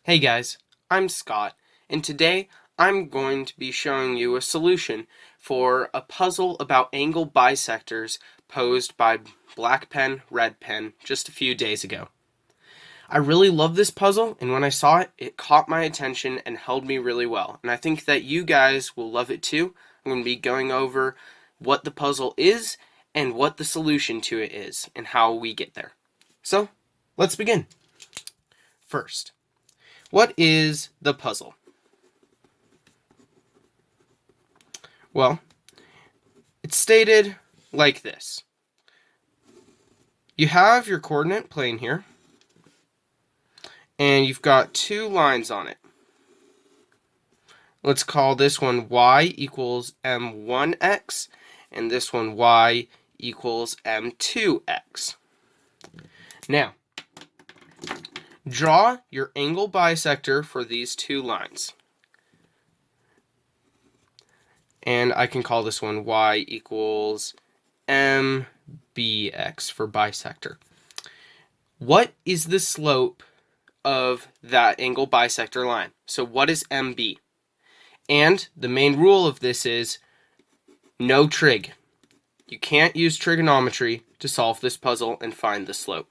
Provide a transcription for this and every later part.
Hey guys, I'm Scott, and today I'm going to be showing you a solution for a puzzle about angle bisectors posed by blackpenredpen just a few days ago. I really love this puzzle, and when I saw it, it caught my attention and held me really well, and I think that you guys will love it too. I'm going to be going over what the puzzle is and what the solution to it is and how we get there. So, let's begin. First, what is the puzzle? Well, it's stated like this. You have your coordinate plane here, and you've got two lines on it. Let's call this one y equals m1x, and this one y equals m2x. Now, draw your angle bisector for these two lines. And I can call this one y equals mbx for bisector. What is the slope of that angle bisector line? So what is mb? And the main rule of this is no trig. You can't use trigonometry to solve this puzzle and find the slope.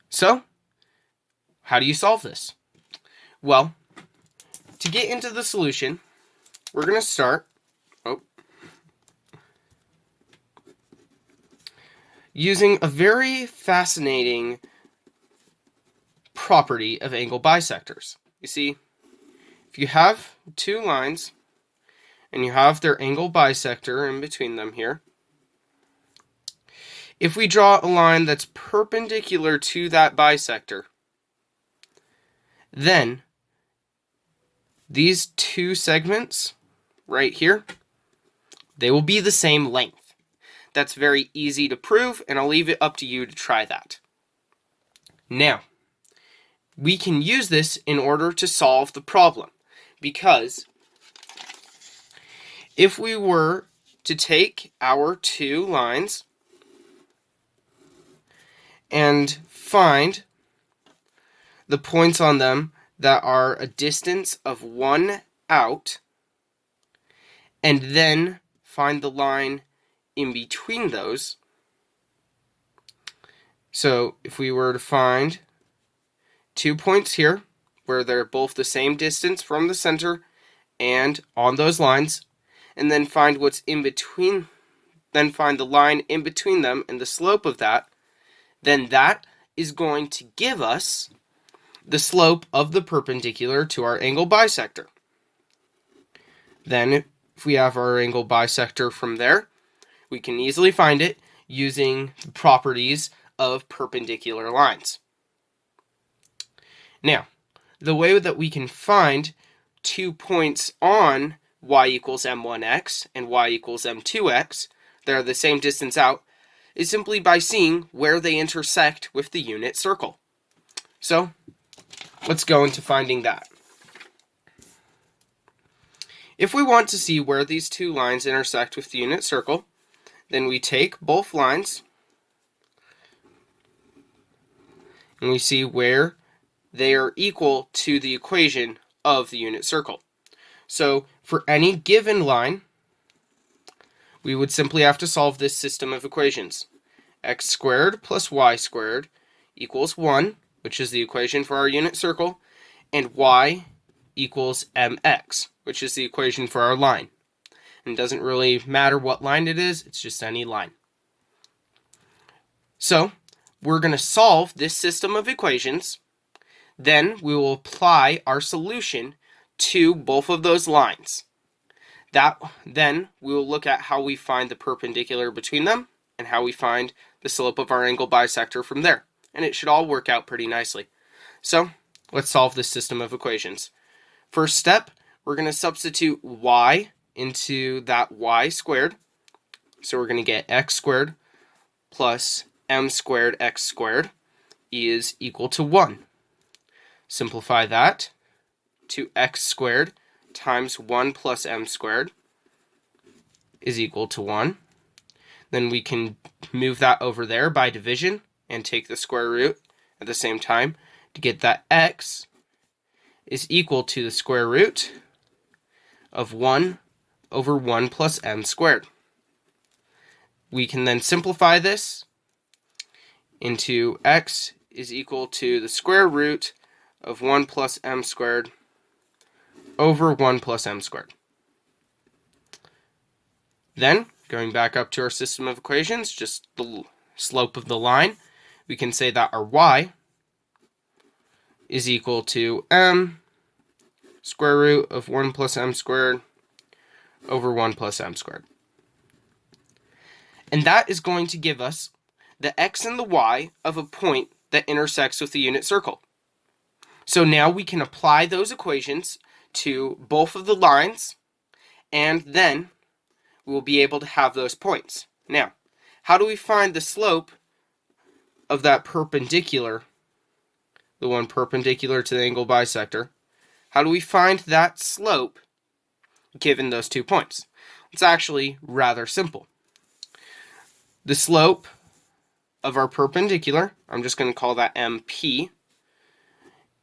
So, how do you solve this? Well, to get into the solution, we're going to start using a very fascinating property of angle bisectors. You see, if you have two lines and you have their angle bisector in between them here, if we draw a line that's perpendicular to that bisector, then these two segments right here, they will be the same length. That's very easy to prove, and I'll leave it up to you to try that. Now, we can use this in order to solve the problem, because if we were to take our two lines and find the points on them that are a distance of 1 out, and then find the line in between those. So if we were to find 2 points here, where they're both the same distance from the center and on those lines, and then find what's in between, then find the line in between them and the slope of that, then that is going to give us the slope of the perpendicular to our angle bisector. Then, if we have our angle bisector from there, we can easily find it using the properties of perpendicular lines. Now, the way that we can find 2 points on y equals m1x and y equals m2x that are the same distance out is simply by seeing where they intersect with the unit circle. So, let's go into finding that. If we want to see where these two lines intersect with the unit circle, then we take both lines and we see where they are equal to the equation of the unit circle. So, for any given line, we would simply have to solve this system of equations. X squared plus y squared equals 1, which is the equation for our unit circle, and y equals mx, which is the equation for our line. And it doesn't really matter what line it is, it's just any line. So, we're going to solve this system of equations, then we will apply our solution to both of those lines. Then we will look at how we find the perpendicular between them and how we find the slope of our angle bisector from there. And it should all work out pretty nicely. So, let's solve this system of equations. First step, we're going to substitute y into that y squared. So we're going to get x squared plus m squared x squared is equal to 1. Simplify that to x squared times 1 plus m squared is equal to 1. Then we can move that over there by division and take the square root at the same time to get that x is equal to the square root of 1 over 1 plus m squared. We can then simplify this into x is equal to the square root of 1 plus m squared over 1 plus m squared. Then, going back up to our system of equations, just the slope of the line, we can say that our y is equal to m square root of 1 plus m squared over 1 plus m squared. And that is going to give us the x and the y of a point that intersects with the unit circle. So now we can apply those equations to both of the lines, and then we'll be able to have those points. Now, how do we find the slope of that perpendicular, the one perpendicular to the angle bisector? How do we find that slope given those 2 points? It's actually rather simple. The slope of our perpendicular, I'm just going to call that MP,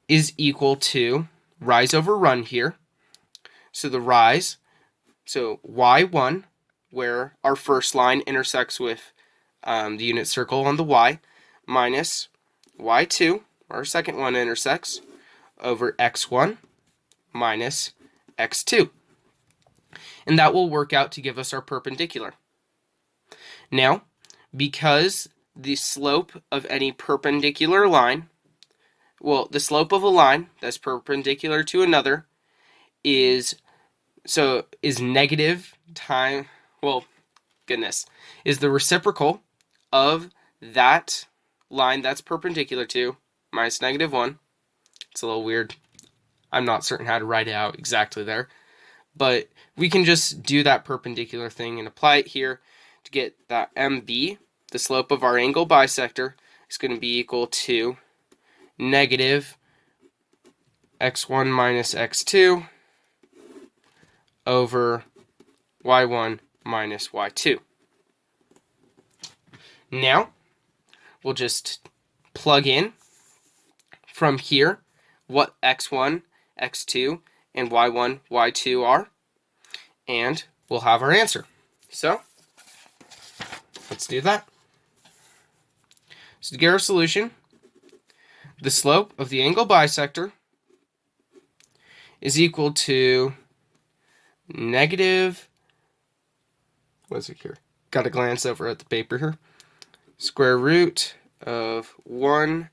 is equal to rise over run here. So the rise, so y1, where our first line intersects with the unit circle on the y, minus y2, where our second one intersects, over x1 minus x2. And that will work out to give us our perpendicular. Now, because the slope of any perpendicular line, well, the slope of a line that's perpendicular to another is negative time, is the reciprocal of that line that's perpendicular to minus -1. It's a little weird. I'm not certain how to write it out exactly there, but we can just do that perpendicular thing and apply it here to get that MB, the slope of our angle bisector, is going to be equal to negative x1 minus x2 over y1 minus y2. Now, we'll just plug in from here what x1, x2, and y1, y2 are, and we'll have our answer. So, let's do that. So to get our solution, the slope of the angle bisector is equal to negative, what's it here? Got to glance over at the paper here. Square root of 1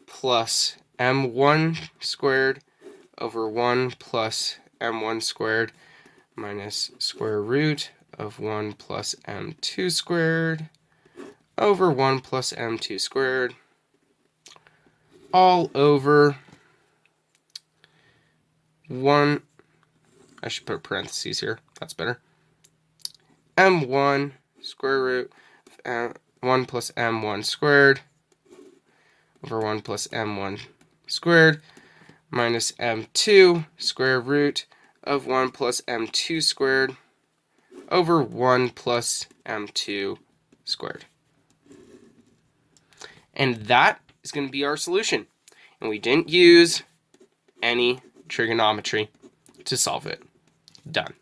plus m1 squared over 1 plus m1 squared minus square root of 1 plus m2 squared over 1 plus m2 squared, all over 1, I should put parentheses here, that's better, m1 square root of 1 plus m1 squared over 1 plus m1 squared minus m2 square root of 1 plus m2 squared over 1 plus m2 squared. And that is going to be our solution. And we didn't use any trigonometry to solve it. Done.